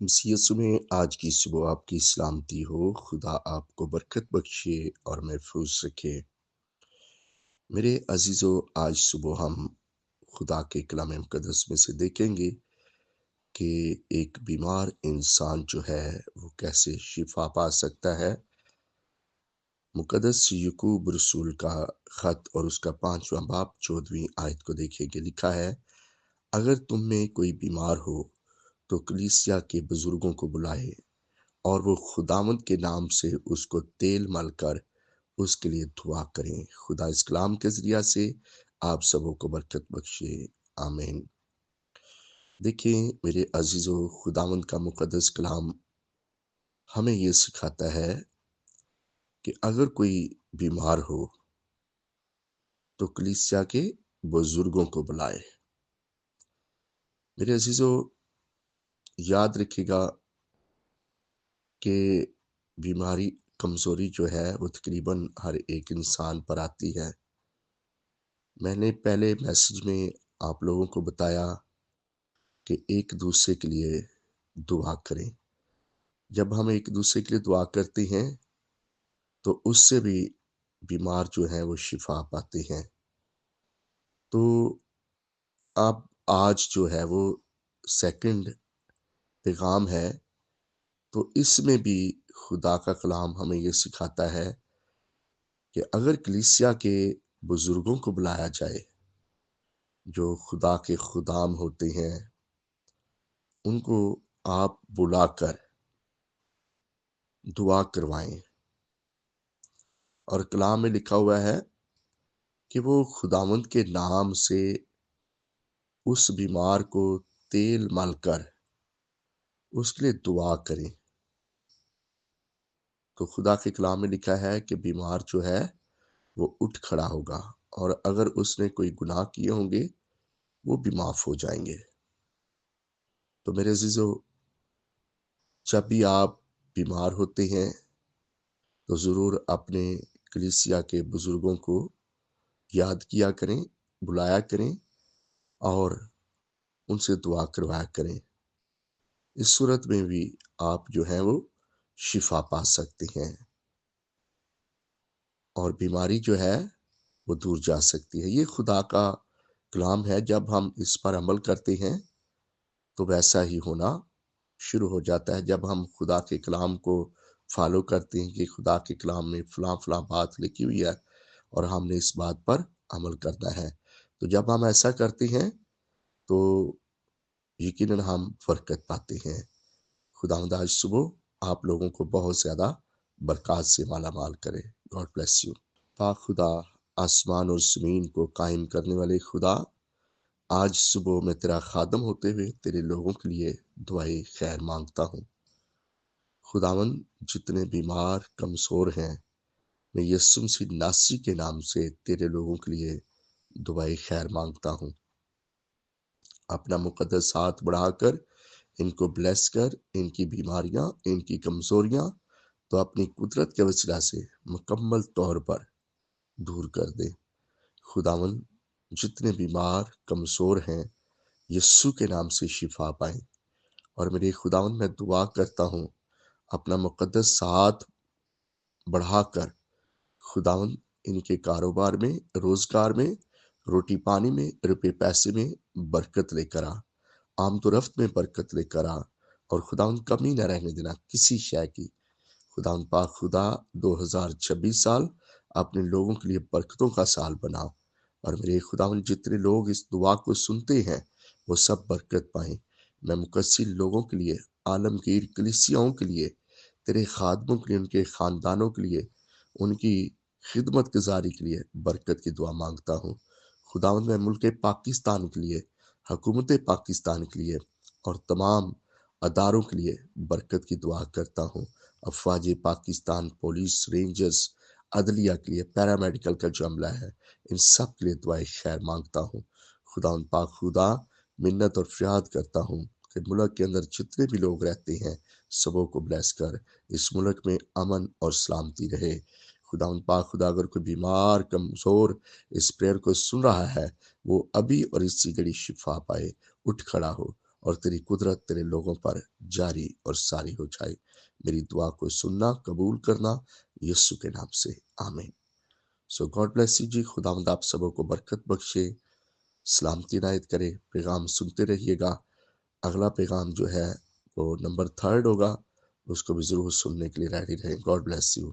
मसीह यीशु में आज की सुबह आपकी सलामती हो। खुदा आपको बरकत बख्शे और महफूज रखे। मेरे अजीजों, आज सुबह हम खुदा के कलाम मुकद्दस में से देखेंगे कि एक बीमार इंसान जो है वो कैसे शिफा पा सकता है। मुकद्दस यकूब रसूल का खत और उसका 5वां बाब 14वीं आयत को देखेंगे। लिखा है, अगर तुम में कोई बीमार हो तो कलीसिया के बुजुर्गों को बुलाए और वो खुदावंद के नाम से उसको तेल मलकर उसके लिए दुआ करें। खुदा इस कलाम के जरिया से आप सबों को बरकत बख्शे। आमीन। देखिए मेरे अजीजों, खुदावंद का मुकद्दस कलाम हमें ये सिखाता है कि अगर कोई बीमार हो तो कलीसिया के बुजुर्गों को बुलाए। मेरे अजीजों, याद रखिएगा कि बीमारी, कमजोरी जो है वो तकरीबन हर एक इंसान पर आती है। मैंने पहले मैसेज में आप लोगों को बताया कि एक दूसरे के लिए दुआ करें। जब हम एक दूसरे के लिए दुआ करते हैं तो उससे भी बीमार जो है वो शिफा पाते हैं। तो अब आज जो है वो सेकंड पैगाम है। तो इसमें भी खुदा का कलाम हमें ये सिखाता है कि अगर कलीसिया के बुजुर्गों को बुलाया जाए, जो खुदा के खुदाम होते हैं, उनको आप बुलाकर दुआ करवाएं। और कलाम में लिखा हुआ है कि वो खुदावंद के नाम से उस बीमार को तेल मलकर उसके लिए दुआ करें। तो खुदा के कलाम में लिखा है कि बीमार जो है वो उठ खड़ा होगा और अगर उसने कोई गुनाह किए होंगे वो भी माफ हो जाएंगे। तो मेरे अजीजों, जब भी आप बीमार होते हैं तो जरूर अपने कलीसिया के बुजुर्गों को याद किया करें, बुलाया करें और उनसे दुआ करवाया करें। इस सूरत में भी आप जो है वो शिफा पा सकते हैं और बीमारी जो है वो दूर जा सकती है। ये खुदा का कलाम है। जब हम इस पर अमल करते हैं तो वैसा ही होना शुरू हो जाता है। जब हम खुदा के कलाम को फॉलो करते हैं कि खुदा के कलाम में फलां फलां बात लिखी हुई है और हमने इस बात पर अमल करना है, तो जब हम ऐसा करते हैं तो यकीनन हम बरकत पाते हैं। खुदावंद आज सुबह आप लोगों को बहुत ज्यादा बरकत से माला माल करे। God bless you. पाक खुदा, आसमान और जमीन को कायम करने वाले खुदा, आज सुबह मैं तेरा खादम होते हुए तेरे लोगों के लिए दुआएं खैर मांगता हूँ। खुदावंद, जितने बीमार कमजोर हैं, मैं यीशु मसीह नासी के नाम से तेरे लोगों के लिए दुआएं खैर मांगता हूँ। अपना मुकद्दस हाथ बढ़ाकर इनको ब्लेस कर, इनकी बीमारियां, इनकी कमजोरियां तो अपनी कुदरत के वसीला से मुकम्मल तौर पर दूर कर दे। खुदावन, जितने बीमार कमजोर हैं, यीशु के नाम से शिफा पाए। और मेरे खुदावन, मैं दुआ करता हूँ, अपना मुकद्दस हाथ बढ़ाकर खुदावन इनके कारोबार में, रोजगार में, रोटी पानी में, रुपए पैसे में बरकत लेकर आ, आमद रफ्त में बरकत लेकर आ और खुदावन कमी न रहने देना किसी शय की। खुदावन पाक खुदा, 2026 साल अपने लोगों के लिए बरकतों का साल बना। और मेरे खुदावन, जितने लोग इस दुआ को सुनते हैं वो सब बरकत पाएं। मैं मुकस्सिर लोगों के लिए, आलमगीर कलीसियाओं के लिए, तेरे खादमों के लिए, उनके खानदानों के लिए, उनकी खिदमत गुजारी के लिए बरकत की दुआ मांगता हूँ। खुदावंद, मैं मुल्क पाकिस्तान के लिए, हुकूमत पाकिस्तान के लिए और तमाम अदारों के लिए बरकत की दुआ करता हूँ। अफवाज पाकिस्तान, पुलिस, रेंजर्स, अदलिया के लिए, पैरामेडिकल का जो अमला है, इन सब के लिए दुआएं खैर मांगता हूँ। खुदा पाक खुदा, मिन्नत और फरियाद करता हूँ कि मुल्क के अंदर जितने भी लोग रहते हैं सबों को ब्लेस कर, इस मुल्क में अमन और सलामती रहे। खुदा पाक खुदा, अगर कोई बीमार कमजोर इस प्रेयर को सुन रहा है, वो अभी और इसी घड़ी शिफा पाए, उठ खड़ा हो اور تیری قدرت تیرے لوگوں پر جاری اور ساری ہو جائے۔ میری دعا کو سننا، قبول کرنا، یسوع کے نام سے آمین۔ سو گاڈ بلیس یو جی، خداوند آپ سبوں کو برکت بخشے، سلامتی عنایت کرے۔ پیغام سنتے رہیے گا، اگلا پیغام جو ہے وہ نمبر 3 ہوگا، اس کو بھی ضرور سننے کے لیے ریڈی رہیں۔ God bless you.